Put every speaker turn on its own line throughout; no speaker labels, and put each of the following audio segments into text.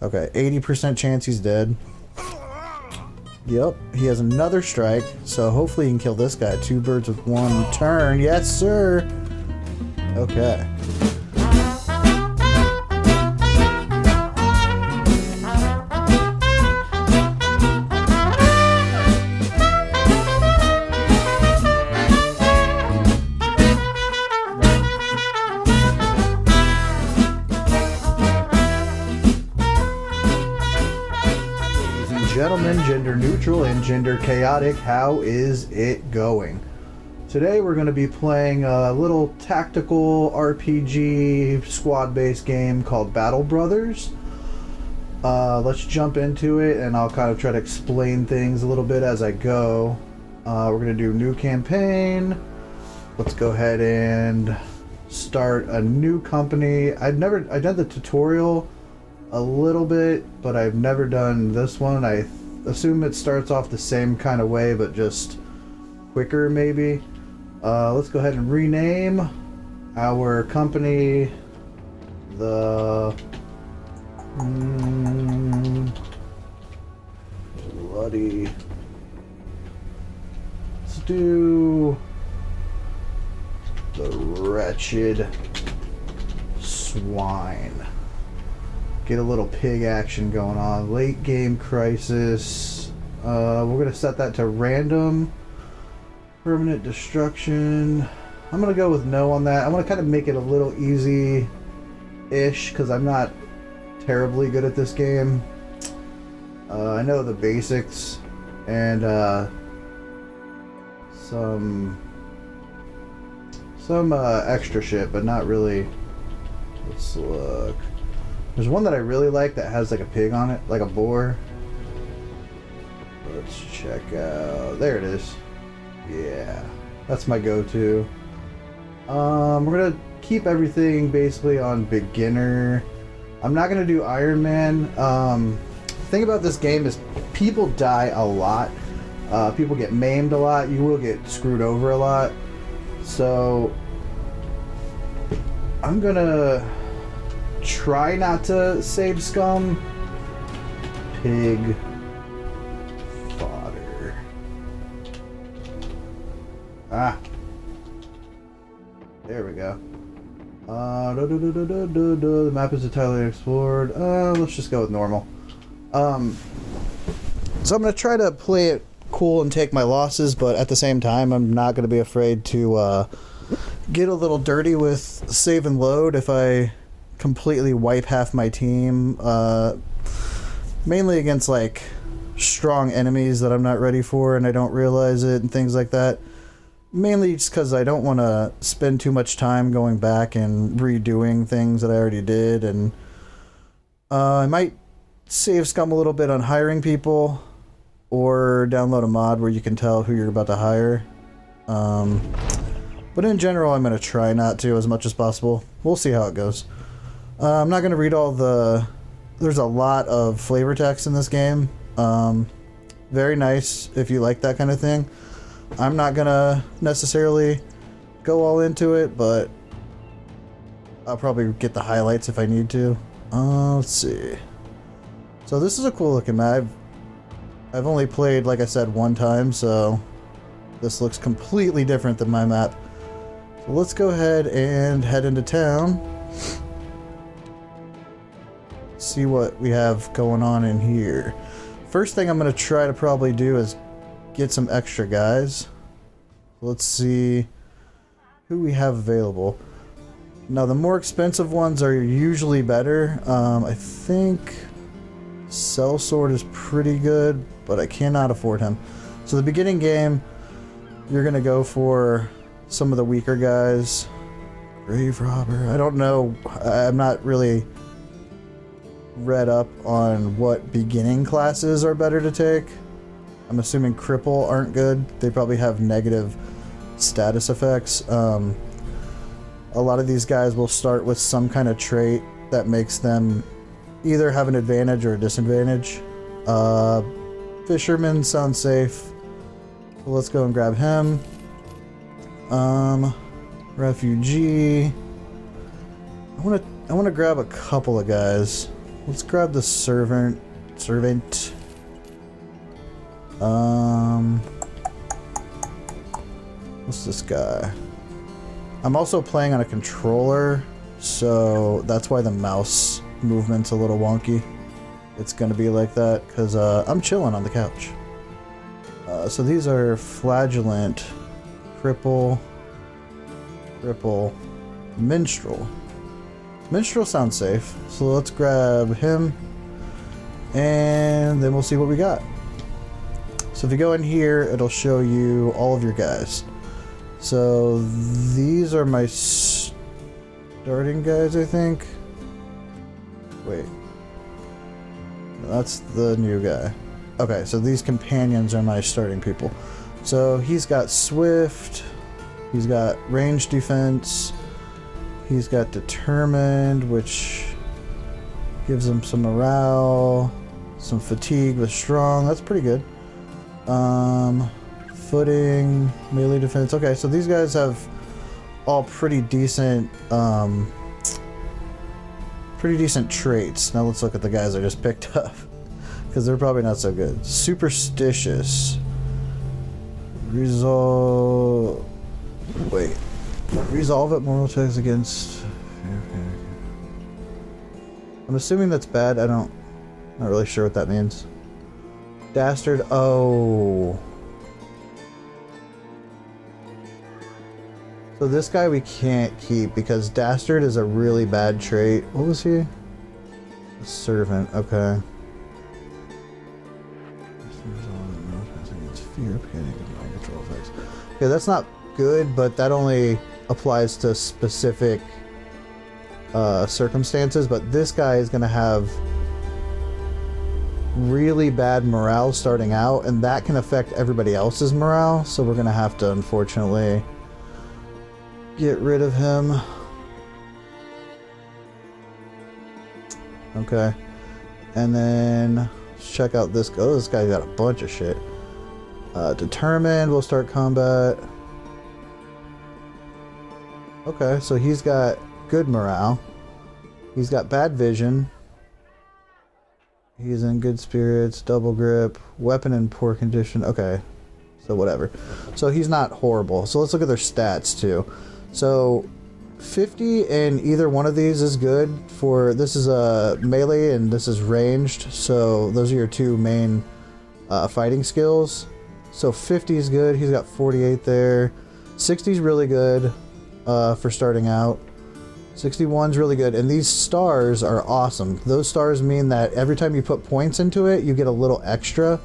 Okay, 80% chance he's dead. Yep, he has another strike, so hopefully he can kill this guy. 2 birds with 1 turn. Yes, sir! Okay. Gentlemen, gender neutral and gender chaotic, how is it going? Today we're going to be playing a little tactical RPG squad-based game called BattleBrothers. Let's jump into it and I'll kind of try to explain things a little bit as I go. We're going to do new campaign. Let's go ahead and start a new company. I did the tutorial a little bit, but I've never done this one. I assume it starts off the same kind of way, but just quicker maybe. Let's go ahead and rename our company the bloody. Let's do the Wretched Swine. Get a little pig action going on. Late game crisis. We're going to set that to random. Permanent destruction. I'm going to go with no on that. I want to kind of make it a little easy-ish because I'm not terribly good at this game. I know the basics and some extra shit, but not really. Let's look. There's one that I really like that has like a pig on it, like a boar. Let's check out. There it is. Yeah, that's my go-to. We're gonna keep everything basically on beginner. I'm not gonna do Iron Man. The thing about this game is people die a lot. People get maimed a lot. You will get screwed over a lot. So I'm gonna try not to save scum. Pig fodder. Ah. There we go. The map is entirely explored. Let's just go with normal. So I'm gonna try to play it cool and take my losses, but at the same time, I'm not gonna be afraid to get a little dirty with save and load if I completely wipe half my team, mainly against like strong enemies that I'm not ready for and I don't realize it and things like that. Mainly just because I don't want to spend too much time going back and redoing things that I already did, and I might save scum a little bit on hiring people or download a mod where you can tell who you're about to hire. But in general, I'm going to try not to as much as possible. We'll see how it goes. I'm not going to read all the... There's a lot of flavor text in this game. Very nice if you like that kind of thing. I'm not going to necessarily go all into it, but I'll probably get the highlights if I need to. Let's see. So this is a cool looking map. I've only played, like I said, one time, so this looks completely different than my map. So let's go ahead and head into town. See what we have going on in here. First thing I'm going to try to probably do is get some extra guys. Let's see who we have available. Now the more expensive ones are usually better. I think Sellsword is pretty good, but I cannot afford him. So the beginning game, you're going to go for some of the weaker guys. Grave Robber. I don't know. I'm not really read up on what beginning classes are better to take. I'm assuming Cripple aren't good. They probably have negative status effects. A lot of these guys will start with some kind of trait that makes them either have an advantage or a disadvantage. Fisherman sounds safe. So let's go and grab him. Refugee. I want to grab a couple of guys. let's grab the servant. What's this guy? I'm also playing on a controller, so that's why the mouse movement's a little wonky. It's gonna be like that because I'm chilling on the couch. So these are flagellant, cripple, minstrel. Minstrel sounds safe, so let's grab him, and then we'll see what we got. So if you go in here, it'll show you all of your guys. So these are my starting guys, I think. Wait. That's the new guy. Okay, so these companions are my starting people. So he's got Swift, he's got range defense, he's got Determined, which gives him some morale, some fatigue with Strong. That's pretty good. Footing, melee defense. Okay, so these guys have all pretty decent traits. Now let's look at the guys I just picked up, because they're probably not so good. Superstitious. Resolve it, moral checks against... I'm assuming that's bad. Not really sure what that means. Dastard. Oh. So this guy we can't keep because Dastard is a really bad trait. What was he? A servant. Okay. Fear, panic, and mind control effects. Okay, that's not good, but that only applies to specific circumstances. But this guy is going to have really bad morale starting out, and that can affect everybody else's morale. So we're going to have to, unfortunately, get rid of him. Okay. And then let's check out this guy. Oh, this guy's got a bunch of shit. Determined, we'll start combat. Okay, so he's got good morale. He's got bad vision. He's in good spirits, double grip, weapon in poor condition. Okay, so whatever. So he's not horrible. So let's look at their stats too. So 50 in either one of these is good for, this is a melee and this is ranged. So those are your two main fighting skills. So 50 is good. He's got 48 there. 60 is really good for starting out. 61 is really good. And these stars are awesome. Those stars mean that every time you put points into it, you get a little extra.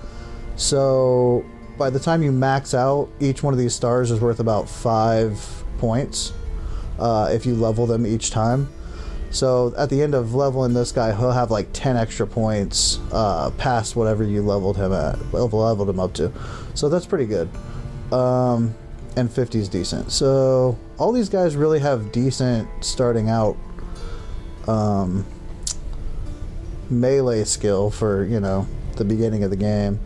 So by the time you max out, each one of these stars is worth about 5 points if you level them each time. So at the end of leveling this guy, he'll have like 10 extra points past whatever you leveled him up to. So that's pretty good. And 50 is decent. So all these guys really have decent starting out melee skill for, you know, the beginning of the game.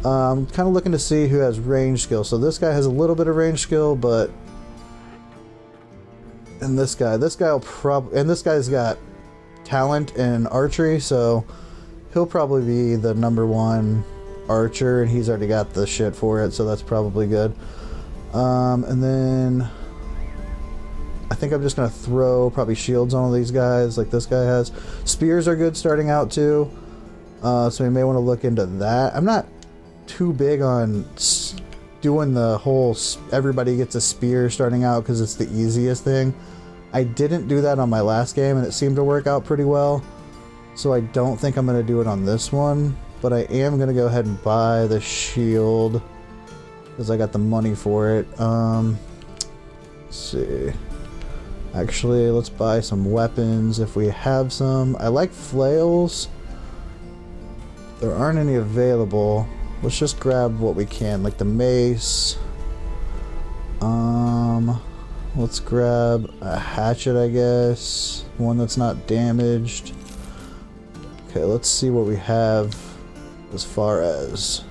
Kind of looking to see who has range skill. So this guy has a little bit of range skill, but and this guy's got talent in archery, so he'll probably be the #1 archer, and he's already got the shit for it, so that's probably good. And then I think I'm just gonna throw probably shields on all these guys, like this guy has. Spears are good starting out too, so we may want to look into that. I'm not too big on doing the whole everybody gets a spear starting out because it's the easiest thing. I didn't do that on my last game and it seemed to work out pretty well, so I don't think I'm going to do it on this one, but I am going to go ahead and buy the shield because I got the money for it. Let's see, actually let's buy some weapons if we have some. I like flails. There aren't any available. Let's just grab what we can, like the mace. Let's grab a hatchet, I guess. One that's not damaged. Okay, let's see what we have as far as...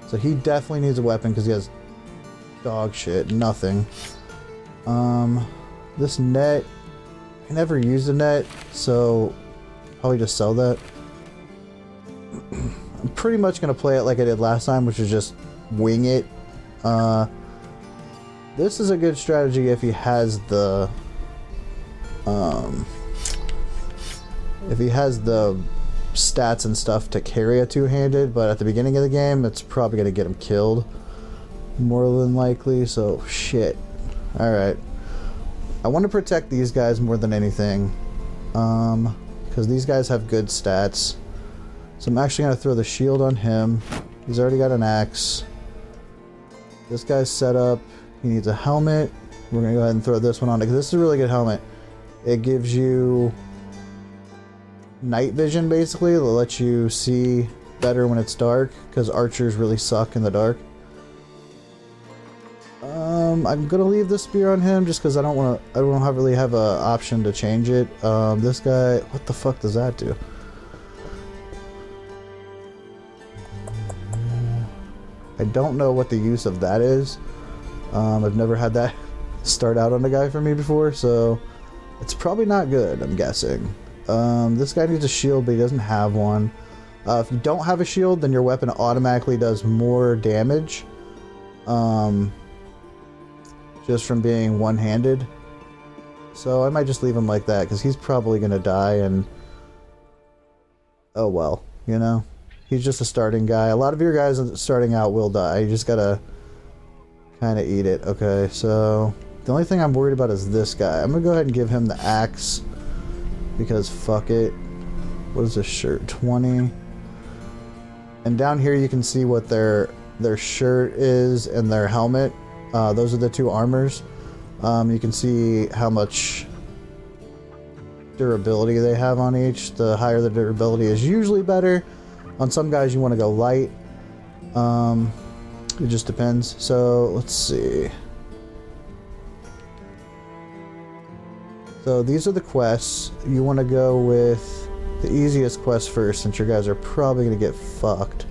So he definitely needs a weapon because he has dog shit, nothing. This net, I never used a net, so probably just sell that. I'm pretty much going to play it like I did last time, which is just wing it. This is a good strategy if he has the stats and stuff to carry a two-handed, but at the beginning of the game it's probably going to get him killed more than likely, so shit. Alright. I want to protect these guys more than anything, because these guys have good stats. So I'm actually going to throw the shield on him. He's already got an axe. This guy's set up. He needs a helmet. We're going to go ahead and throw this one on, because this is a really good helmet. It gives you night vision, basically. It'll let you see better when it's dark, because archers really suck in the dark. I'm gonna leave the spear on him just because I don't really have an option to change it. This guy, what the fuck does that do? I don't know what the use of that is. I've never had that start out on a guy for me before, so it's probably not good, I'm guessing. This guy needs a shield, but he doesn't have one. If you don't have a shield, then your weapon automatically does more damage. Just from being one-handed. So I might just leave him like that, because he's probably going to die, and oh well, you know? He's just a starting guy. A lot of your guys starting out will die. You just gotta kind of eat it. Okay, so the only thing I'm worried about is this guy. I'm going to go ahead and give him the axe, because fuck it. What is this shirt? 20. And down here you can see what their shirt is and their helmet. Those are the two armors. You can see how much durability they have on each. The higher the durability is usually better. On some guys you want to go light. It just depends. So let's see. So these are the quests. You want to go with the easiest quest first, since your guys are probably going to get fucked.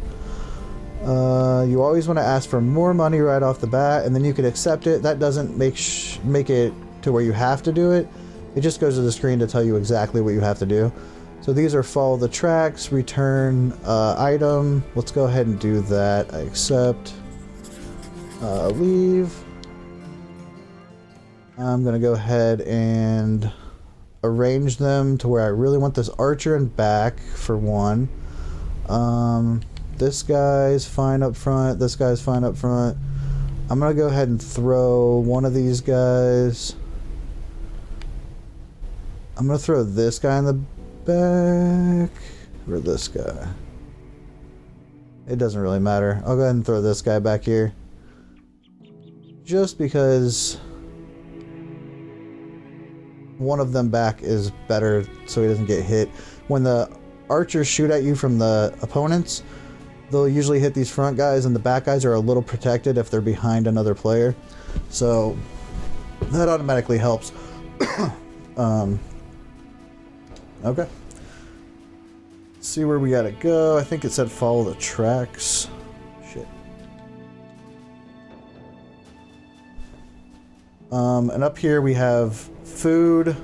You always want to ask for more money right off the bat, and then you can accept it. That doesn't make it to where you have to do it. It just goes to the screen to tell you exactly what you have to do. So these are follow the tracks, return item. Let's go ahead and do that. I accept. Leave. I'm going to go ahead and arrange them to where I really want this archer and back for one. This guy's fine up front. This guy's fine up front. I'm going to go ahead and throw one of these guys. I'm going to throw this guy in the back. Or this guy. It doesn't really matter. I'll go ahead and throw this guy back here. Just because one of them back is better so he doesn't get hit. When the archers shoot at you from the opponents, they'll usually hit these front guys, and the back guys are a little protected if they're behind another player. So that automatically helps. Okay. Let's see where we gotta go. I think it said follow the tracks. Shit. And up here we have food.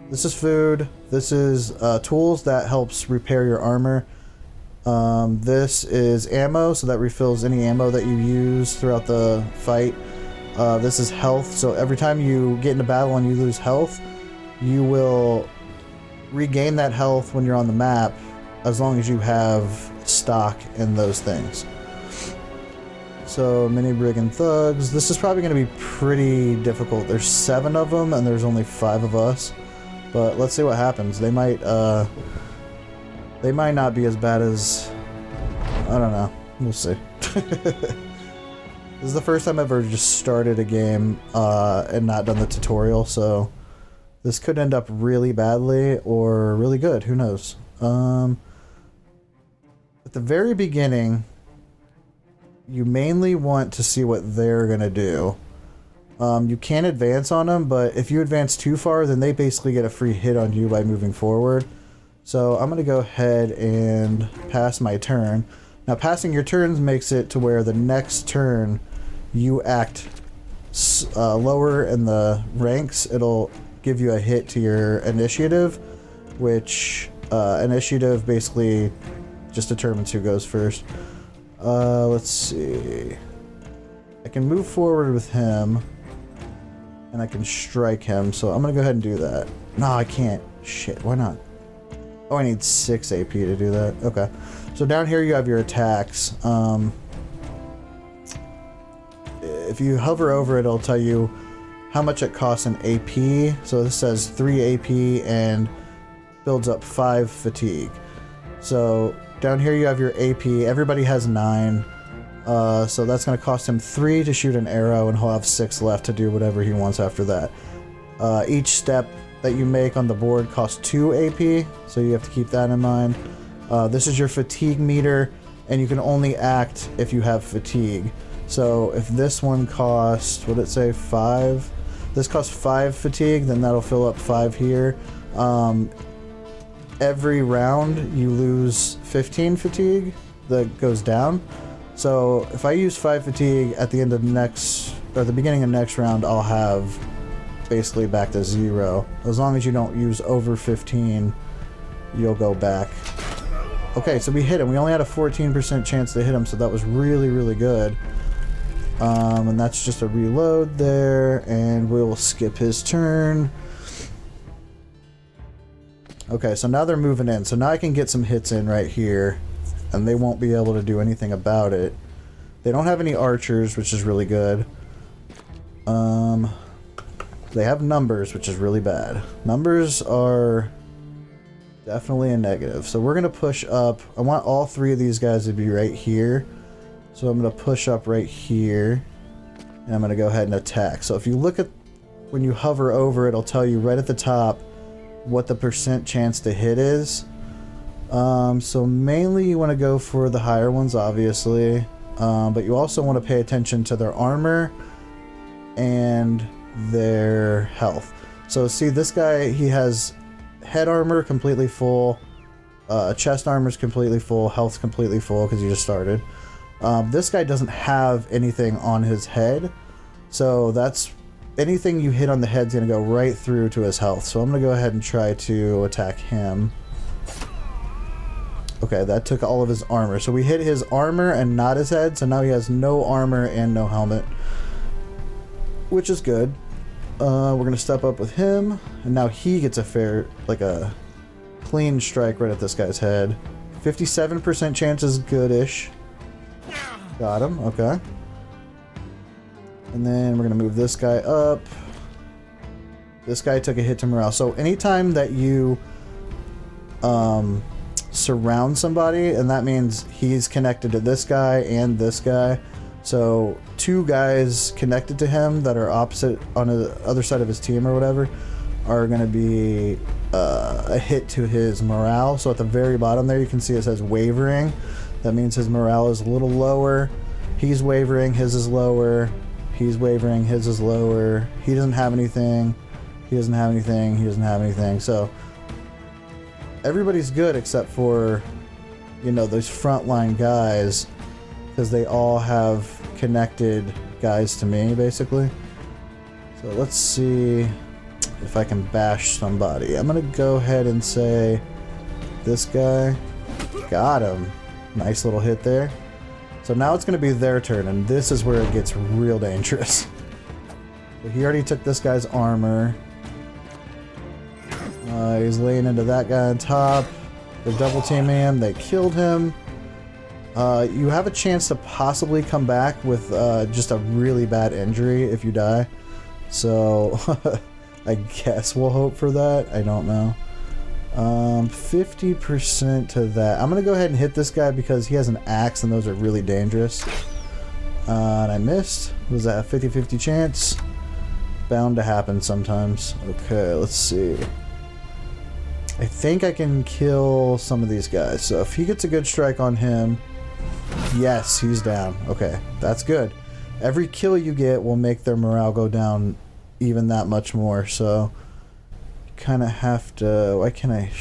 This is food. This is tools that helps repair your armor. This is ammo, so that refills any ammo that you use throughout the fight. This is health, so every time you get into battle and you lose health, you will regain that health when you're on the map, as long as you have stock in those things. So, mini brigand thugs. This is probably going to be pretty difficult. There's 7 of them, and there's only 5 of us. But let's see what happens. They might not be as bad as... I don't know. We'll see. This is the first time I've ever just started a game and not done the tutorial, so this could end up really badly or really good. Who knows? At the very beginning, you mainly want to see what they're going to do. You can advance on them, but if you advance too far, then they basically get a free hit on you by moving forward. So I'm going to go ahead and pass my turn. Now, passing your turns makes it to where the next turn you act lower in the ranks. It'll give you a hit to your initiative. which initiative basically just determines who goes first. Let's see. I can move forward with him, and I can strike him, so I'm gonna go ahead and do that. No, I can't. Shit, why not? Oh, I need 6 AP to do that. Okay. So down here you have your attacks. If you hover over it, it'll tell you how much it costs in AP. So this says 3 AP and builds up 5 fatigue. So down here you have your AP. Everybody has 9. So that's going to cost him 3 to shoot an arrow, and he'll have 6 left to do whatever he wants after that. Each step that you make on the board costs 2 AP, so you have to keep that in mind. This is your fatigue meter, and you can only act if you have fatigue. So if this one costs, what did it say, 5? This costs 5 fatigue, then that'll fill up 5 here. Every round you lose 15 fatigue that goes down. So if I use 5 fatigue at the end of the beginning of next round, I'll have basically back to 0. As long as you don't use over 15, you'll go back. Okay, so we hit him. We only had a 14% chance to hit him, so that was really, really good. And that's just a reload there, and we'll skip his turn. Okay, so now they're moving in. So now I can get some hits in right here, and they won't be able to do anything about it. They don't have any archers, which is really good. They have numbers, which is really bad. Numbers are definitely a negative. So we're going to push up. I want all 3 of these guys to be right here. So I'm going to push up right here, and I'm going to go ahead and attack. So if you look at, when you hover over, it'll tell you right at the top what the % chance to hit is. So mainly you want to go for the higher ones, obviously, but you also want to pay attention to their armor and their health. So see, this guy, he has head armor completely full, chest armor's completely full, health's completely full because he just started. This guy doesn't have anything on his head, so that's anything you hit on the head's gonna go right through to his health. So I'm gonna go ahead and try to attack him. Okay, that took all of his armor. So we hit his armor and not his head, so now he has no armor and no helmet, which is good. We're gonna step up with him, and now he gets a clean strike right at this guy's head. 57% chance is goodish. Got him, okay. And then we're gonna move this guy up. This guy took a hit to morale. So anytime that you surround somebody, and that means he's connected to this guy and this guy. So 2 guys connected to him that are opposite on the other side of his team or whatever are going to be a hit to his morale. So at the very bottom there you can see it says wavering. That means his morale is a little lower. He's wavering, his is lower. He's wavering, his is lower. He doesn't have anything. He doesn't have anything. He doesn't have anything. So everybody's good except for, you know, those frontline guys, because they all have connected guys to me, basically. So let's see if I can bash somebody. I'm gonna go ahead and say this guy. Got him. Nice little hit there. So now it's gonna be their turn, and this is where it gets real dangerous. So he already took this guy's armor. He's laying into that guy on top. They're double teaming him. They killed him. You have a chance to possibly come back with just a really bad injury if you die. So I guess we'll hope for that. I don't know. 50% to that. I'm going to go ahead and hit this guy because he has an axe and those are really dangerous. And I missed. Was that a 50-50 chance? Bound to happen sometimes. Okay, let's see. I think I can kill some of these guys. So if he gets a good strike on him... Yes, he's down. Okay, that's good. Every kill you get will make their morale go down even that much more, so... kind of have to... Why can't I...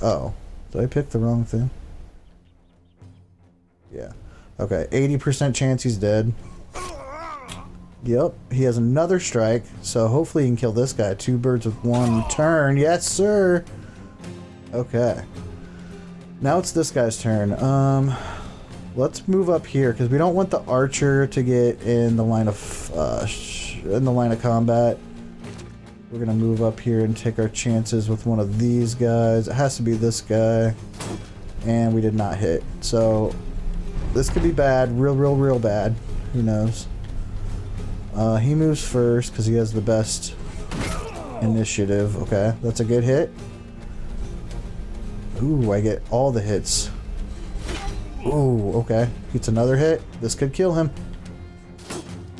Oh. Did I pick the wrong thing? Yeah. Okay, 80% chance he's dead. Yep, he has another strike, so hopefully he can kill this guy. 2 birds with 1 turn. Yes, sir! Okay. Now it's this guy's turn. Let's move up here, because we don't want the archer to get in the line of combat. We're going to move up here and take our chances with one of these guys. It has to be this guy. And we did not hit. So, this could be bad. Real bad. Who knows? He moves first because he has the best initiative. Okay, that's a good hit. Ooh, I get all the hits. Ooh, okay. Gets another hit. This could kill him.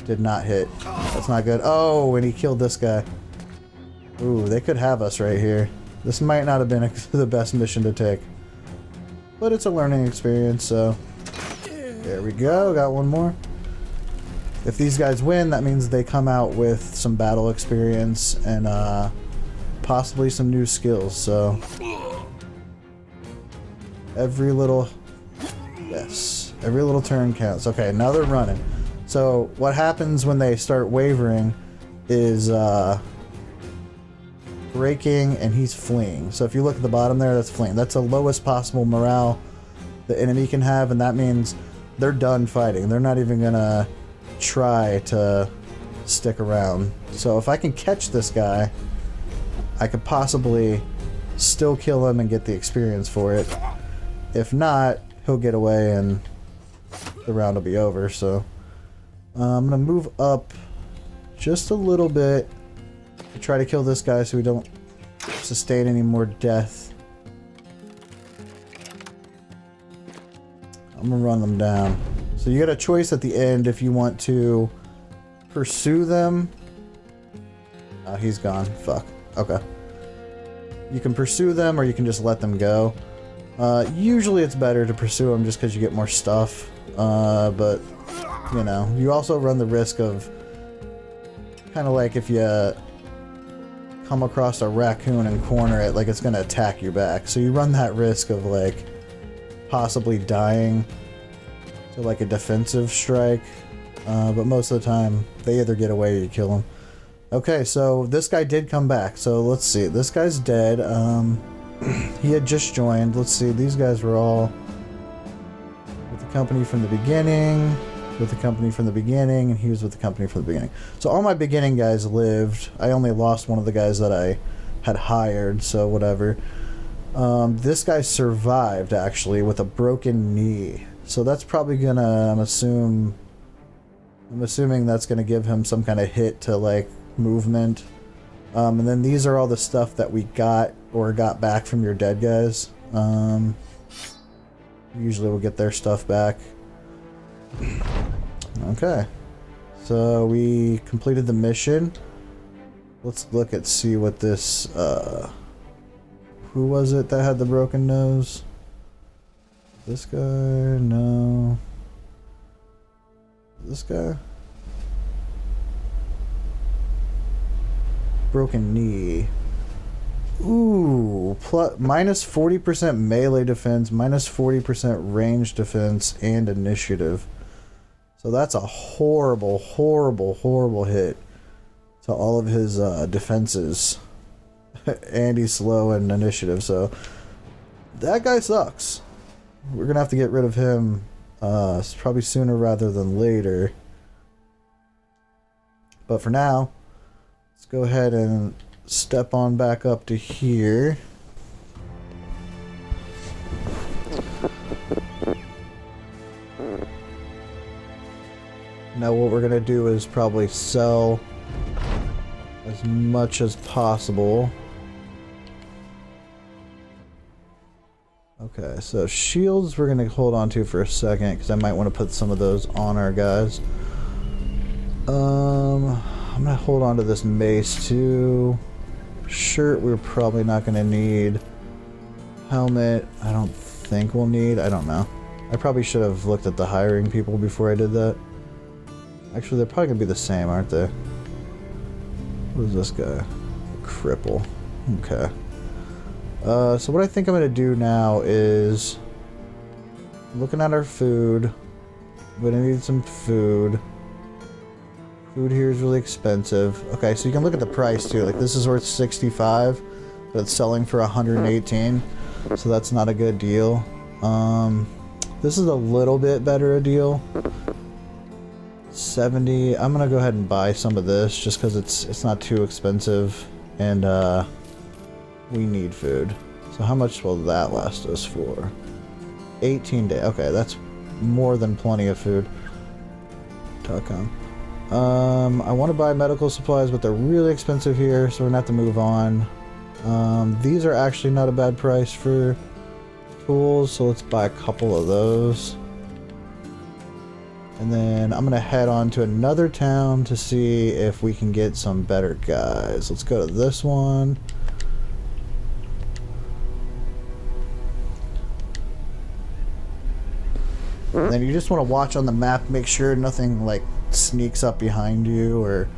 Did not hit. That's not good. Oh, and he killed this guy. Ooh, they could have us right here. This might not have been the best mission to take. But it's a learning experience, so... There we go, got one more. If these guys win, that means they come out with some battle experience and possibly some new skills, so... Every little... Yes, every little turn counts. Okay, now they're running. So, what happens when they start wavering is, breaking and he's fleeing. So if you look at the bottom there, that's fleeing. That's the lowest possible morale the enemy can have, and that means they're done fighting. They're not even gonna try to stick around. So if I can catch this guy, I could possibly still kill him and get the experience for it. If not, he'll get away and the round will be over. So I'm gonna move up just a little bit to try to kill this guy so we don't sustain any more death. I'm gonna run them down. So you got a choice at the end if you want to pursue them. He's gone. Fuck. Okay. You can pursue them or you can just let them go. Usually it's better to pursue them just because you get more stuff. But, you know, you also run the risk of kind of like if you come across a raccoon and corner it, like it's gonna attack you back. So you run that risk of like possibly dying to like a defensive strike. But most of the time they either get away or you kill them. Okay, so this guy did come back. So let's see. This guy's dead. He had just joined. Let's see. These guys were all with the company from the beginning. With the company from the beginning, and he was with the company from the beginning. So all my beginning guys lived. I only lost one of the guys that I had hired, so whatever. This guy survived, actually, with a broken knee. So that's probably gonna, I'm assuming that's gonna give him some kind of hit to, like, movement. And then these are all the stuff that we got or got back from your dead guys. Usually we'll get their stuff back. Okay, so we completed the mission. Let's look at see what this who was it that had the broken nose? This guy? No. This guy? Broken knee. Ooh, minus 40% melee defense, minus 40% range defense, and initiative. So that's a horrible, horrible, horrible hit to all of his defenses. And he's slow in initiative, so that guy sucks. We're going to have to get rid of him probably sooner rather than later. But for now, let's go ahead and step on back up to here. Now what we're going to do is probably sell as much as possible. Okay, so shields we're going to hold on to for a second because I might want to put some of those on our guys. I'm going to hold on to this mace too. Shirt we're probably not going to need. Helmet I don't think we'll need. I don't know. I probably should have looked at the hiring people before I did that. Actually, they're probably going to be the same, aren't they? What is this guy? A cripple. Okay. So what I think I'm going to do now is... looking at our food. We're going to need some food. Food here is really expensive. Okay, so you can look at the price too. Like this is worth 65, but it's selling for 118, so that's not a good deal. This is a little bit better a deal. 70. I'm gonna go ahead and buy some of this just because it's not too expensive, and we need food. So how much will that last us for? 18 days. Okay, that's more than plenty of food. .com. I want to buy medical supplies, but they're really expensive here, so we're gonna have to move on. These are actually not a bad price for tools, so let's buy a couple of those. And then I'm gonna head on to another town to see if we can get some better guys. Let's go to this one. And then you just want to watch on the map, make sure nothing like sneaks up behind you, or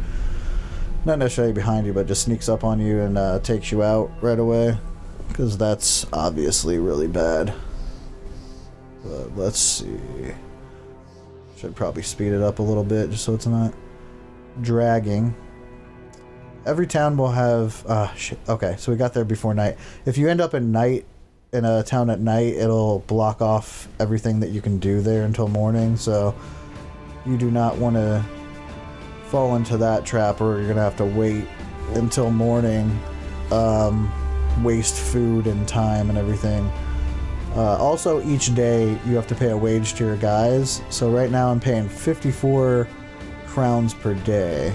not necessarily behind you, but just sneaks up on you and takes you out right away, because that's obviously really bad. But let's see. Should probably speed it up a little bit just so it's not dragging. Every town will have shit. Okay, so we got there before night. If you end up at night in a town at night, it'll block off everything that you can do there until morning, so you do not want to fall into that trap, or you're gonna have to wait until morning, waste food and time and everything. Also, each day you have to pay a wage to your guys. So right now I'm paying 54 crowns per day.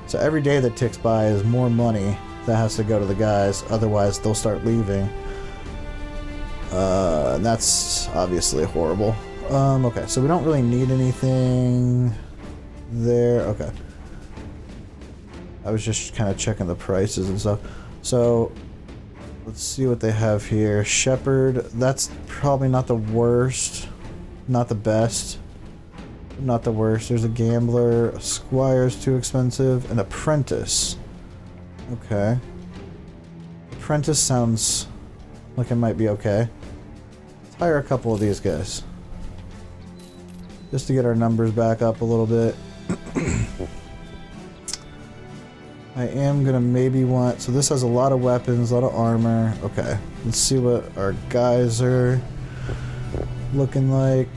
So every day that ticks by is more money that has to go to the guys. Otherwise, they'll start leaving. And that's obviously horrible. Okay, so we don't really need anything there. Okay. I was just kind of checking the prices and stuff. So let's see what they have here. Shepherd, that's probably not the worst. Not the best. Not the worst. There's a gambler. A squire's too expensive. An apprentice. Okay. Apprentice sounds like it might be okay. Let's hire a couple of these guys. Just to get our numbers back up a little bit. I am gonna maybe want, so this has a lot of weapons, a lot of armor. Okay, let's see what our guys are looking like.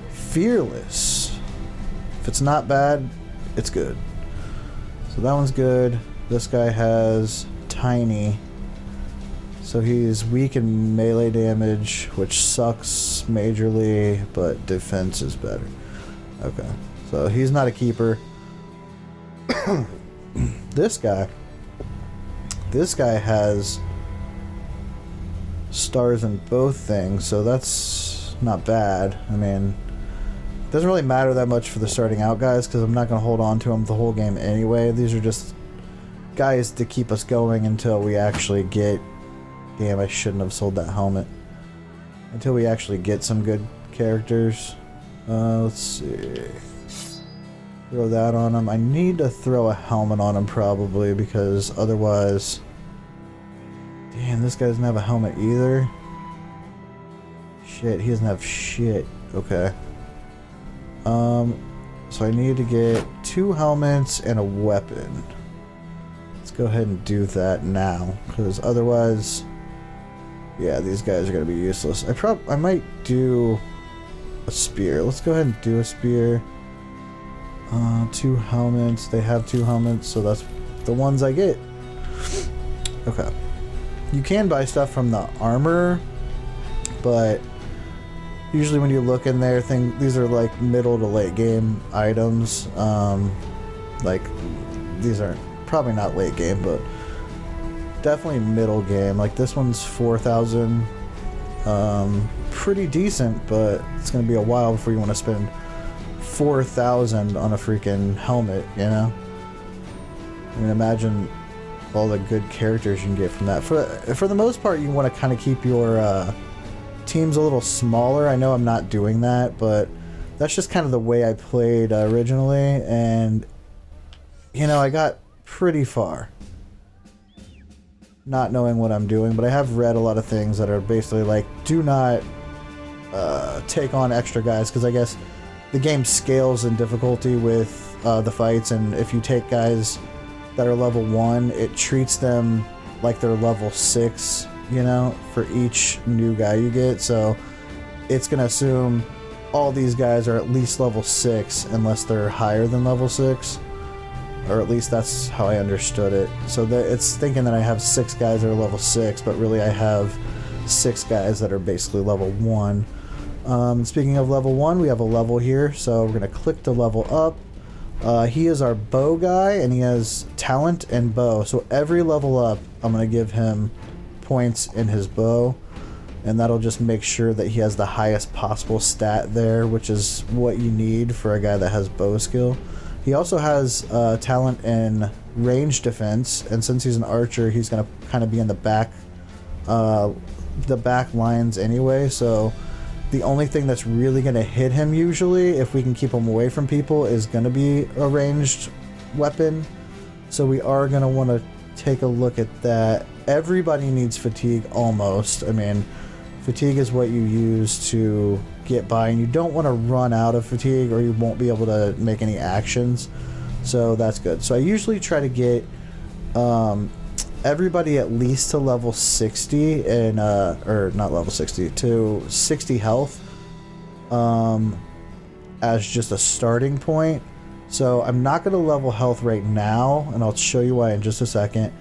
Fearless. If it's not bad, it's good. So that one's good. This guy has tiny. So he's weak in melee damage, which sucks majorly, but defense is better. Okay, so he's not a keeper. This guy has stars in both things, so that's not bad. I mean, it doesn't really matter that much for the starting out guys, because I'm not going to hold on to them the whole game anyway. These are just guys to keep us going until we actually get... Damn, I shouldn't have sold that helmet. Until we actually get some good characters. Let's see... Throw that on him. I need to throw a helmet on him probably, because otherwise... Damn, this guy doesn't have a helmet either. Shit, he doesn't have shit. Okay. So I need to get 2 helmets and a weapon. Let's go ahead and do that now, because otherwise... Yeah, these guys are going to be useless. I might do a spear. Let's go ahead and do a spear. 2 helmets. They have 2 helmets, so that's the ones I get. Okay. You can buy stuff from the armor, but usually when you look in there, these are like middle to late game items. Like these aren't probably not late game, but definitely middle game. Like this one's 4,000. Pretty decent, but it's gonna be a while before you want to spend 4,000 on a freaking helmet, you know? I mean, imagine all the good characters you can get from that. For the most part, you want to kind of keep your teams a little smaller. I know I'm not doing that, but that's just kind of the way I played originally, and you know, I got pretty far not knowing what I'm doing, but I have read a lot of things that are basically like, do not take on extra guys, because I guess the game scales in difficulty with the fights, and if you take guys that are level 1, it treats them like they're level 6, you know, for each new guy you get. So it's gonna assume all these guys are at least level 6 unless they're higher than level 6, or at least that's how I understood it. So it's thinking that I have 6 guys that are level 6, but really I have 6 guys that are basically level 1. Speaking of level 1, we have a level here, so we're gonna click to level up. He is our bow guy, and he has talent and bow. So every level up, I'm going to give him points in his bow, and that'll just make sure that he has the highest possible stat there, which is what you need for a guy that has bow skill. He also has talent in range defense, and since he's an archer, he's going to kind of be in the back lines anyway, so the only thing that's really going to hit him usually, if we can keep him away from people, is going to be a ranged weapon. So we are going to want to take a look at that. Everybody needs fatigue almost. I mean, fatigue is what you use to get by, and you don't want to run out of fatigue or you won't be able to make any actions. So that's good. So I usually try to get everybody at least to level 60 and or not level 60, to 60 health as just a starting point. So I'm not going to level health right now, and I'll show you why in just a second,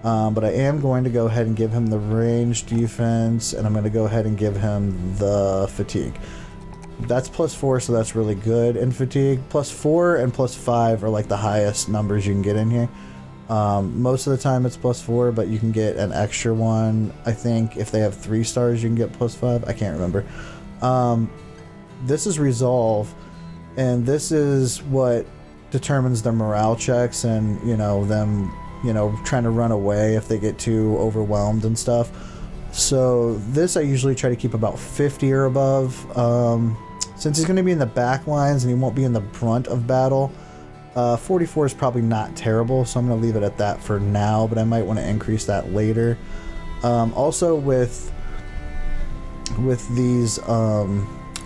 but I am going to go ahead and give him the range defense, and I'm going to go ahead and give him the fatigue. That's +4, so that's really good in fatigue. +4 and +5 are like the highest numbers you can get in here. Most of the time it's +4, but you can get an extra one. I think if they have 3 stars, you can get +5. I can't remember. This is resolve, and this is what determines their morale checks and, you know, them, you know, trying to run away if they get too overwhelmed and stuff. So this I usually try to keep about 50 or above. Since he's going to be in the back lines and he won't be in the brunt of battle, 44 is probably not terrible, so I'm going to leave it at that for now, but I might want to increase that later. Also with these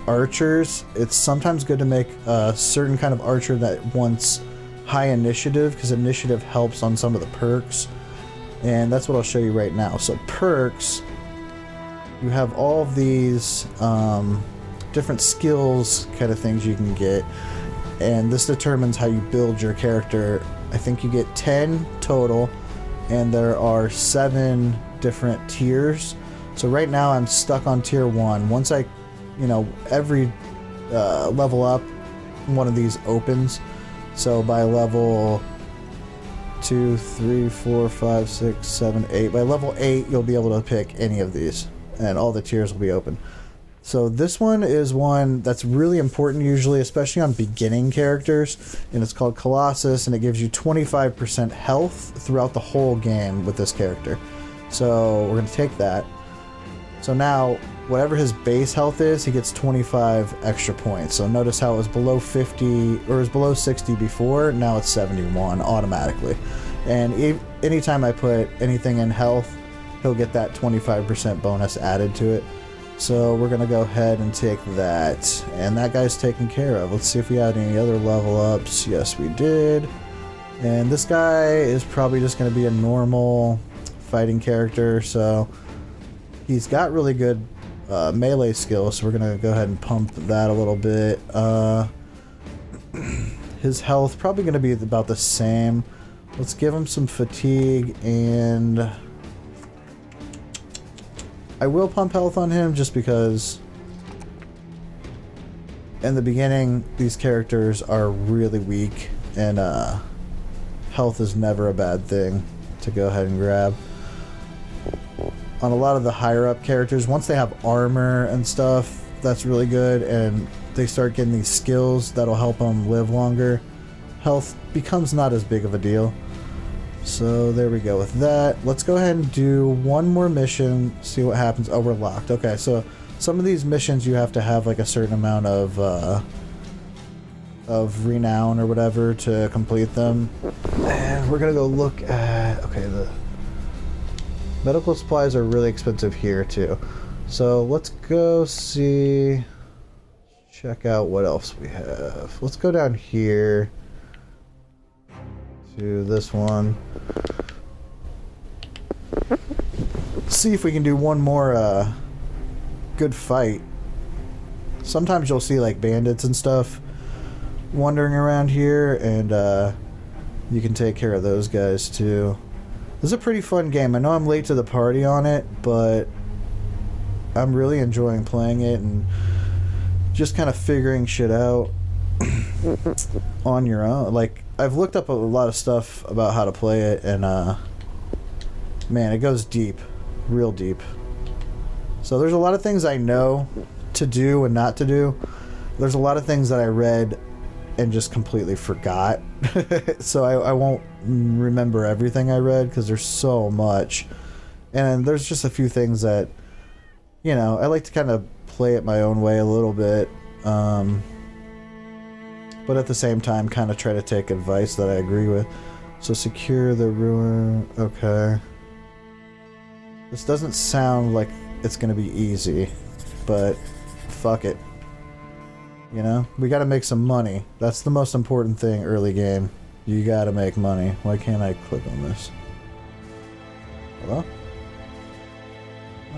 archers, it's sometimes good to make a certain kind of archer that wants high initiative, because initiative helps on some of the perks, and that's what I'll show you right now. So perks, you have all of these different skills kind of things you can get, and this determines how you build your character. I think you get 10 total, and there are 7 different tiers. So right now I'm stuck on tier 1. Once I, you know, every level up, one of these opens. So by level 2, 3, 4, 5, 6, 7, 8, by level 8 you'll be able to pick any of these, and all the tiers will be open. So this one is one that's really important usually, especially on beginning characters, and it's called Colossus, and it gives you 25% health throughout the whole game with this character. So we're going to take that. So now, whatever his base health is, he gets 25 extra points. So notice how it was below 50, or it was below 60 before, now it's 71 automatically. And anytime I put anything in health, he'll get that 25% bonus added to it. So we're going to go ahead and take that, and that guy's taken care of. Let's see if we had any other level ups. Yes, we did. And this guy is probably just going to be a normal fighting character, so he's got really good melee skills, so we're going to go ahead and pump that a little bit. His health probably going to be about the same. Let's give him some fatigue, and I will pump health on him just because in the beginning these characters are really weak, and health is never a bad thing to go ahead and grab. On a lot of the higher up characters, once they have armor and stuff, that's really good, and they start getting these skills that'll help them live longer, health becomes not as big of a deal. So there we go with that. Let's go ahead and do one more mission, see what happens. Oh, we're locked. Okay, so some of these missions you have to have like a certain amount of renown or whatever to complete them. And we're gonna go look at, okay, the medical supplies are really expensive here too. So let's go see, check out what else we have. Let's go down here. to this one. See if we can do one more good fight. Sometimes you'll see like bandits and stuff wandering around here, and you can take care of those guys too. This is a pretty fun game. I know I'm late to the party on it, but I'm really enjoying playing it and just kind of figuring shit out on your own. Like, I've looked up a lot of stuff about how to play it, and man, it goes deep, real deep. So there's a lot of things I know to do and not to do. There's a lot of things that I read and just completely forgot. So I won't remember everything I read because there's so much. And there's just a few things that, you know, I like to kind of play it my own way a little bit. But at the same time, kind of try to take advice that I agree with. So secure the ruin. Okay. This doesn't sound like it's going to be easy, but fuck it. You know, we got to make some money. That's the most important thing early game. You got to make money. Why can't I click on this? Hello?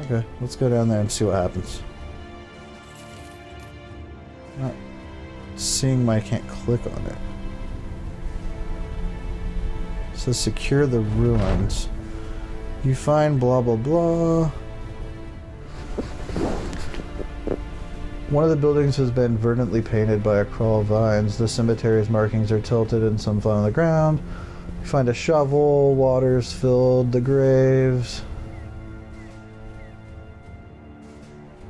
Okay, let's go down there and see what happens. Not seeing my... I can't click on it. It says secure the ruins. You find blah blah blah. One of the buildings has been verdantly painted by a crawl of vines. The cemetery's markings are tilted and some fall on the ground. You find a shovel, water's filled the graves.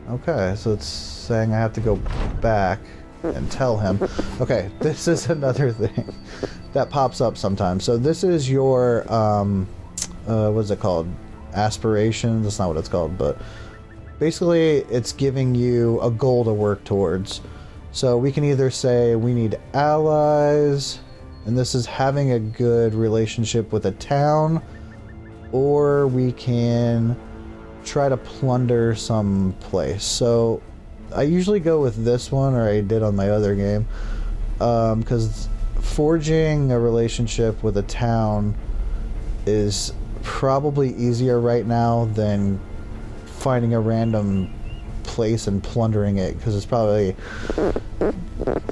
Okay, so it's saying I have to go back and tell him. Okay, this is another thing that pops up sometimes. So this is your, what's it called? Aspirations? That's not what it's called, but basically it's giving you a goal to work towards. So we can either say we need allies, and this is having a good relationship with a town, or we can try to plunder some place. So I usually go with this one, or I did on my other game, because forging a relationship with a town is probably easier right now than finding a random place and plundering it, because it's probably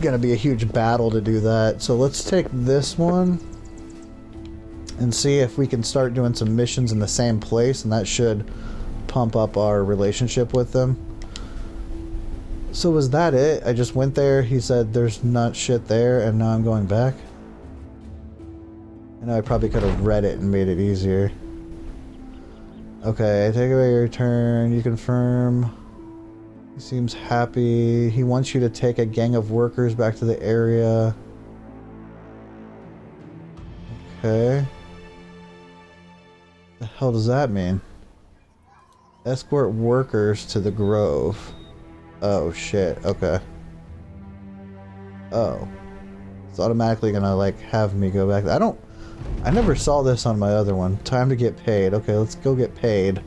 gonna be a huge battle to do that. So let's take this one and see if we can start doing some missions in the same place, and that should pump up our relationship with them. So was that it? I just went there, he said there's not shit there, and now I'm going back? I know I probably could have read it and made it easier. Okay, take away your turn, you confirm. He seems happy. He wants you to take a gang of workers back to the area. Okay. The hell does that mean? Escort workers to the grove. Oh shit, okay. Oh. It's automatically gonna like have me go back. I never saw this on my other one. Time to get paid. Okay, let's go get paid.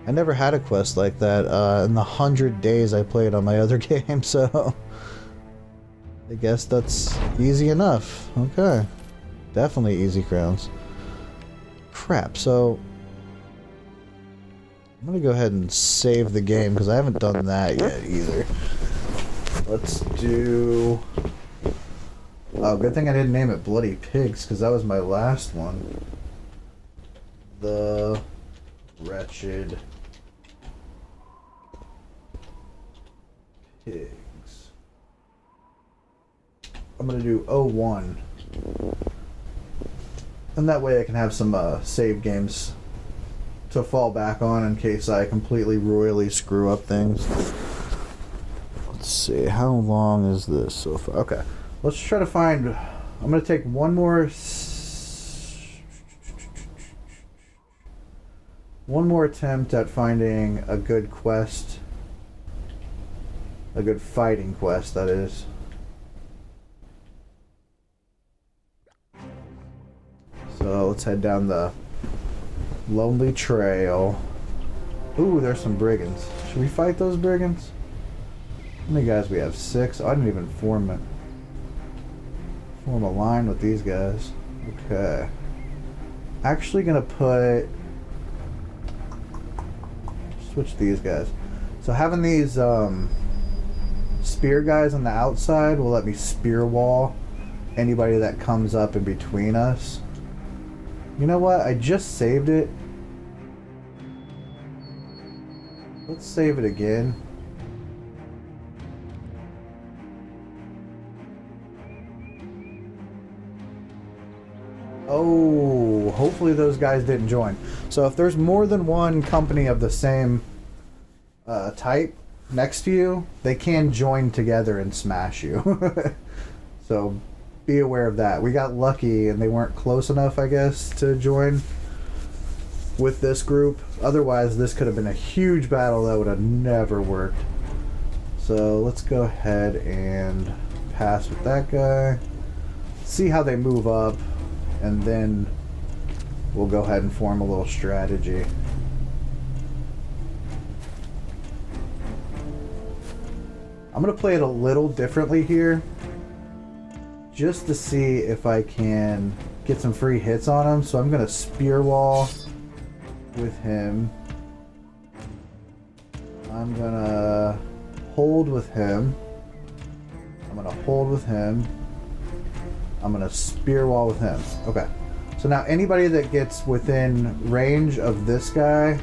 I never had a quest like that in the 100 days I played on my other game, so I guess that's easy enough. Okay. Definitely easy crowns. Crap, so I'm gonna go ahead and save the game because I haven't done that yet either. Let's do... Oh, good thing I didn't name it Bloody Pigs because that was my last one. The Wretched Pigs. I'm gonna do 01. And that way I can have some save games to fall back on in case I completely royally screw up things. Let's see, how long is this so far? Okay, let's try to find... I'm going to take one more attempt at finding a good quest. A good fighting quest, that is. So let's head down the lonely trail. Ooh, there's some brigands. Should we fight those brigands? How many guys we have? 6? Oh, I didn't even Form a line with these guys. Okay. Actually gonna put... switch these guys. So having these spear guys on the outside will let me spear wall anybody that comes up in between us. You know what? I just saved it. Let's save it again. Oh, hopefully those guys didn't join. So if there's more than one company of the same type next to you, they can join together and smash you. So be aware of that. We got lucky and they weren't close enough, I guess, to join with this group. Otherwise, this could have been a huge battle that would have never worked. So let's go ahead and pass with that guy. See how they move up, and then we'll go ahead and form a little strategy. I'm going to play it a little differently here, just to see if I can get some free hits on him. So I'm going to spear wall with him. I'm going to hold with him. I'm going to hold with him. I'm going to spear wall with him. Okay. So now anybody that gets within range of this guy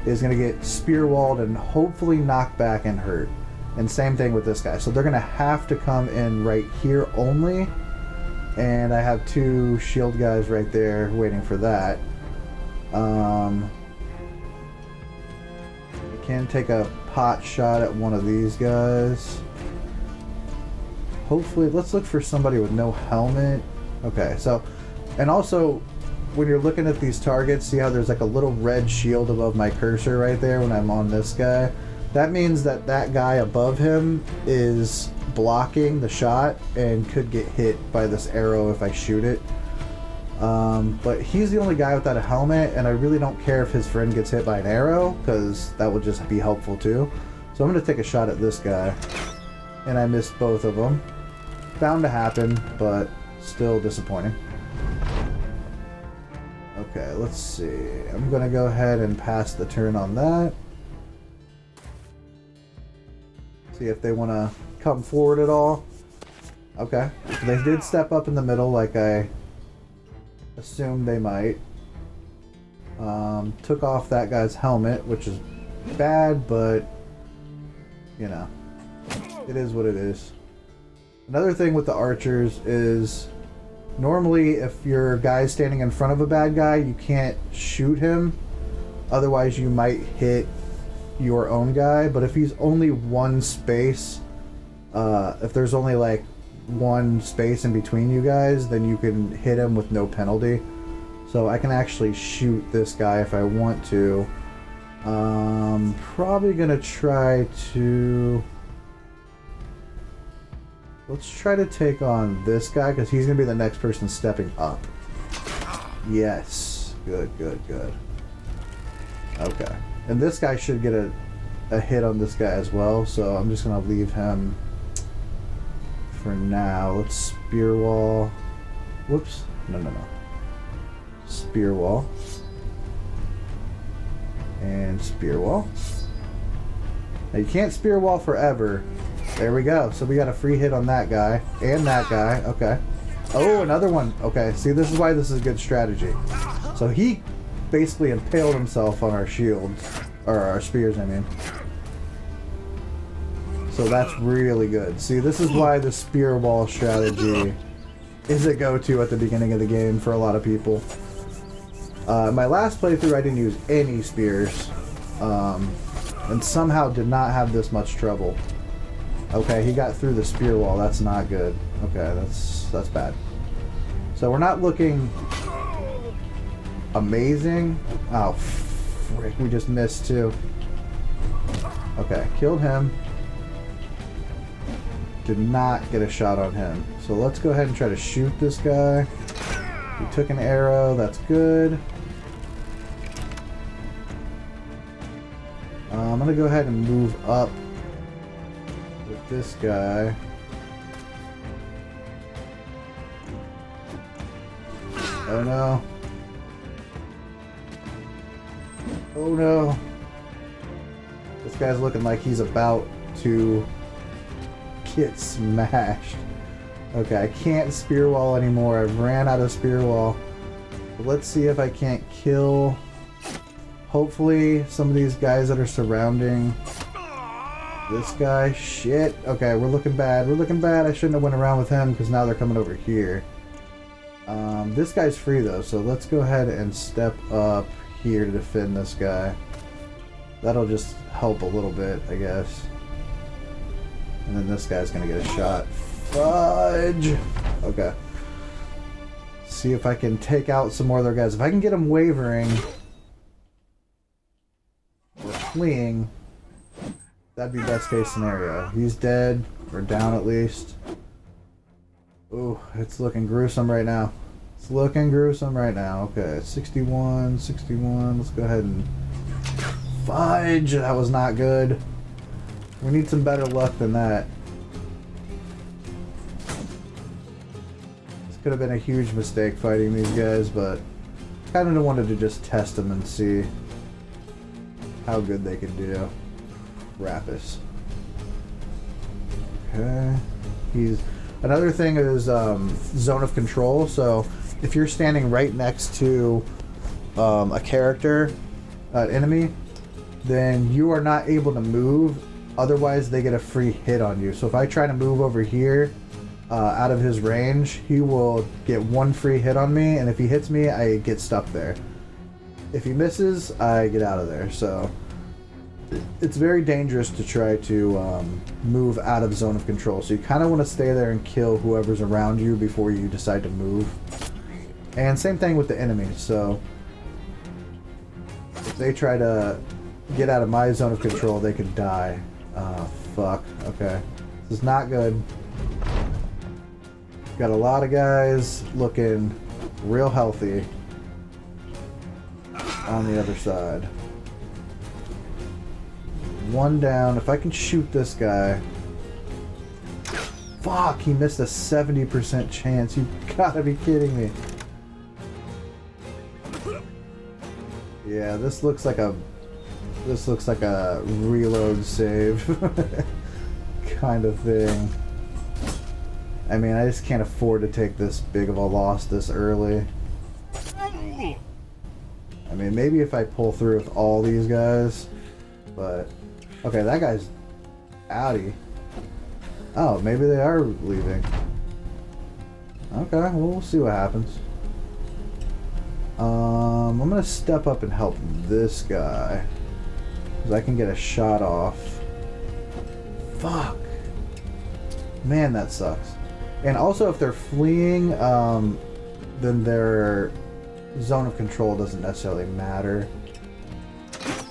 is going to get spear walled and hopefully knocked back and hurt. And same thing with this guy. So they're going to have to come in right here only. And I have two shield guys right there waiting for that. I can take a pot shot at one of these guys. Hopefully, let's look for somebody with no helmet. Okay, so, and also, when you're looking at these targets, see how there's like a little red shield above my cursor right there when I'm on this guy? That means that that guy above him is blocking the shot and could get hit by this arrow if I shoot it. But he's the only guy without a helmet, and I really don't care if his friend gets hit by an arrow, because that would just be helpful too. So I'm going to take a shot at this guy, and I missed both of them. Bound to happen, but still disappointing. Okay, let's see. I'm going to go ahead and pass the turn on that. See if they want to come forward at all. Okay, so they did step up in the middle like I assumed they might. Took off that guy's helmet, which is bad, but you know, it is what it is. Another thing with the archers is normally if your guy's standing in front of a bad guy, you can't shoot him. Otherwise you might hit your own guy. But if he's only one space, if there's only like one space in between you guys, then you can hit him with no penalty. So I can actually shoot this guy if I want to. Probably gonna try to... let's try to take on this guy, because he's gonna be the next person stepping up. Yes. Good, good, good. Okay. And this guy should get a hit on this guy as well, so I'm just gonna leave him for now. Let's spear wall. Whoops. No, no, no. Spear wall. And spear wall. Now you can't spear wall forever. There we go. So we got a free hit on that guy. And that guy. Okay. Oh, another one. Okay. See, this is why this is a good strategy. So he basically impaled himself on our shields. Or our spears, I mean. So that's really good. See, this is why the spear wall strategy is a go-to at the beginning of the game for a lot of people. My last playthrough, I didn't use any spears. And somehow did not have this much trouble. Okay, he got through the spear wall. That's not good. Okay, that's bad. So we're not looking amazing. Oh, frick, we just missed too. Okay, killed him. Did not get a shot on him. So let's go ahead and try to shoot this guy. He took an arrow. That's good. I'm going to go ahead and move up with this guy. Oh no. Oh no. This guy's looking like he's about to get smashed. Okay, I can't spear wall anymore. I've ran out of spear wall. Let's see if I can't kill, hopefully, some of these guys that are surrounding this guy. Shit. Okay, we're looking bad. We're looking bad. I shouldn't have went around with him because now they're coming over here. This guy's free though, so let's go ahead and step up here to defend this guy. That'll just help a little bit, I guess. And then this guy's gonna get a shot. Fudge! Okay. See if I can take out some more of their guys. If I can get them wavering or fleeing, that'd be best case scenario. He's dead, or down at least. Ooh, it's looking gruesome right now. It's looking gruesome right now. Okay, 61, 61. Let's go ahead and... Fudge! That was not good. We need some better luck than that. This could have been a huge mistake fighting these guys, but kind of wanted to just test them and see how good they could do. Rapus. Okay. He's... Another thing is zone of control. So if you're standing right next to a character, an enemy, then you are not able to move. Otherwise, they get a free hit on you. So if I try to move over here out of his range, he will get one free hit on me. And if he hits me, I get stuck there. If he misses, I get out of there. So it's very dangerous to try to move out of zone of control. So you kind of want to stay there and kill whoever's around you before you decide to move. And same thing with the enemies. So if they try to get out of my zone of control, they could die. Fuck. Okay. This is not good. Got a lot of guys looking real healthy on the other side. One down. If I can shoot this guy... Fuck! He missed a 70% chance. You gotta be kidding me. Yeah, this looks like a reload save kind of thing. I mean, I just can't afford to take this big of a loss this early. I mean, maybe if I pull through with all these guys, but... Okay, that guy's outie. Oh, maybe they are leaving. Okay, well, we'll see what happens. I'm gonna step up and help this guy, because I can get a shot off. Fuck. Man, that sucks. And also, if they're fleeing, then their zone of control doesn't necessarily matter.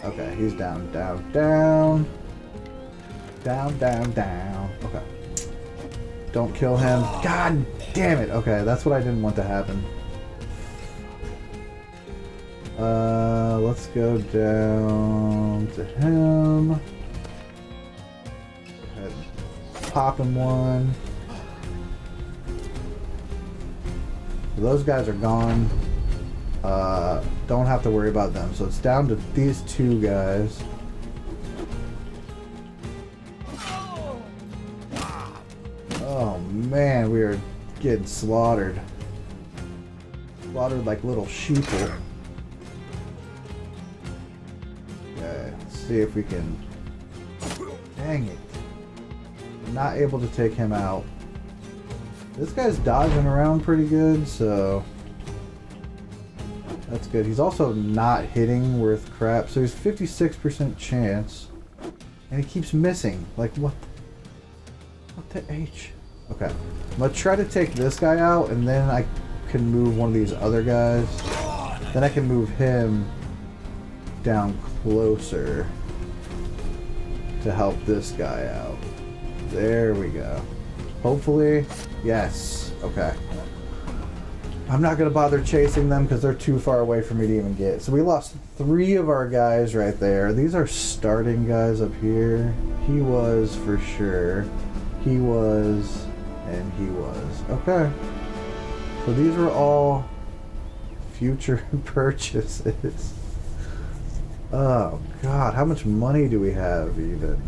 Okay, he's down, down, down. Down, down, down. Okay. Don't kill him. God damn it. Okay, that's what I didn't want to happen. Let's go down to him. Go ahead and pop him one. Those guys are gone. Don't have to worry about them. So it's down to these two guys. Oh man, we are getting slaughtered. Slaughtered like little sheeple. Okay, let's see if we can... Dang it. I'm not able to take him out. This guy's dodging around pretty good, so... That's good. He's also not hitting worth crap, so he's 56% chance. And he keeps missing. Like, what the H? Okay. I'm gonna try to take this guy out, and then I can move one of these other guys. Then I can move him down closer to help this guy out. There we go. Hopefully, yes. Okay. I'm not going to bother chasing them because they're too far away for me to even get. So we lost 3 of our guys right there. These are starting guys up here. He was for sure. He was, and he was. Okay. So these were all future purchases. Oh god, how much money do we have even?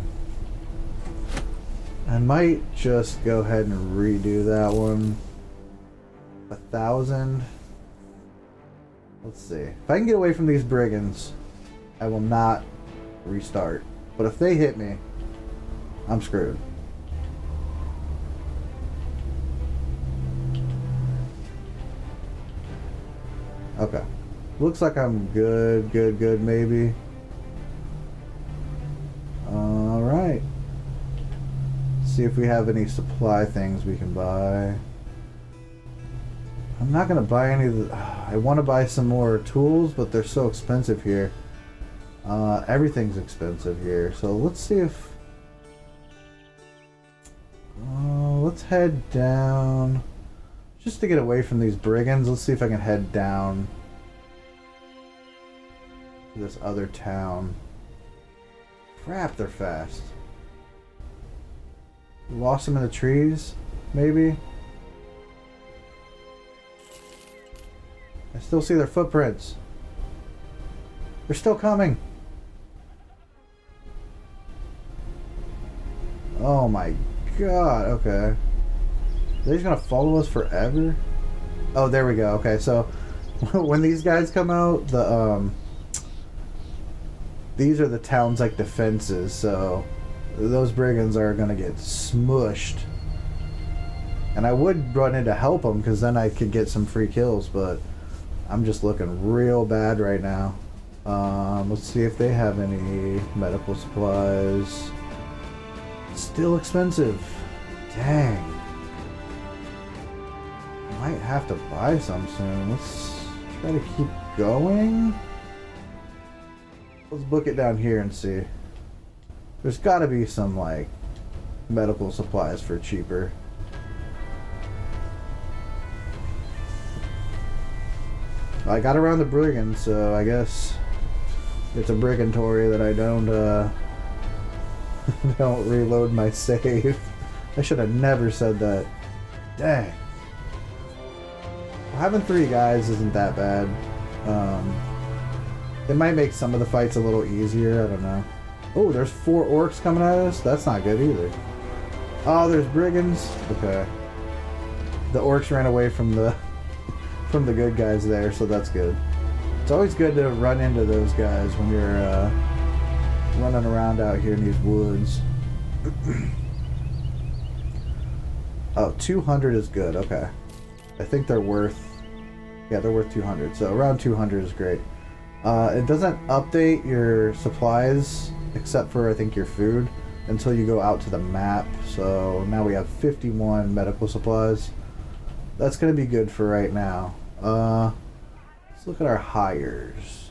I might just go ahead and redo that one. 1,000. Let's see. If I can get away from these brigands, I will not restart. But if they hit me, I'm screwed. Okay. Looks like I'm good, maybe. Alright. See if we have any supply things we can buy. I'm not gonna buy any of the... I want to buy some more tools, but they're so expensive here. Everything's expensive here, so let's see if... let's head down. Just to get away from these brigands, let's see if I can head down to this other town. Crap, they're fast. Lost them in the trees, maybe? I still see their footprints. They're still coming. Oh my god, okay. Are they just gonna follow us forever? Oh, there we go. Okay, so when these guys come out, these are the town's like defenses, so those brigands are gonna get smushed. And I would run in to help them because then I could get some free kills, but I'm just looking real bad right now. Let's see if they have any medical supplies. Still expensive. Dang. Might have to buy some soon. Let's try to keep going. Let's book it down here and see. There's got to be some like medical supplies for cheaper. I got around the brigands, so I guess it's a brigantory that I don't don't reload my save. I should have never said that. Dang. Well, having 3 guys isn't that bad. It might make some of the fights a little easier. I don't know. Oh, there's 4 orcs coming at us. That's not good either. Oh, there's brigands. Okay. The orcs ran away from the good guys there, so that's good. It's always good to run into those guys when you're running around out here in these woods. Oh, 200 is good. Okay. I think they're worth... Yeah, they're worth 200. So around 200 is great. It doesn't update your supplies, except for, I think, your food, until you go out to the map. So now we have 51 medical supplies. That's going to be good for right now. Let's look at our hires.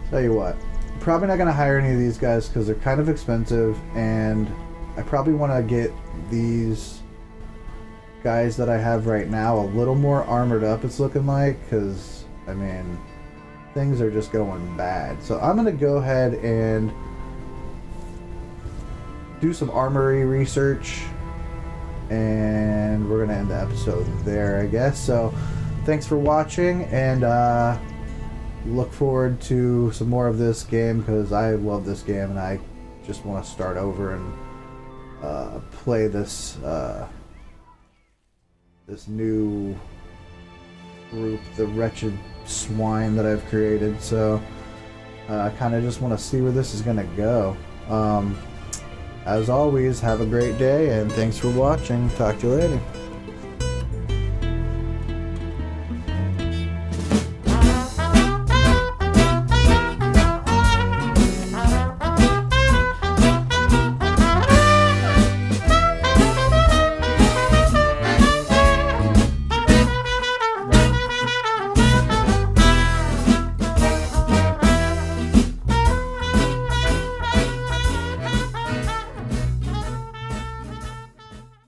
Tell you what, I'm probably not going to hire any of these guys because they're kind of expensive, and I probably want to get these guys that I have right now a little more armored up, it's looking like, because, I mean, things are just going bad. So I'm going to go ahead and do some armory research, and we're going to end the episode there, I guess. So thanks for watching, and look forward to some more of this game, because I love this game and I just want to start over and play this this new group, the wretched swine that I've created. So I kind of just want to see where this is going to go. As always, have a great day, and thanks for watching. Talk to you later.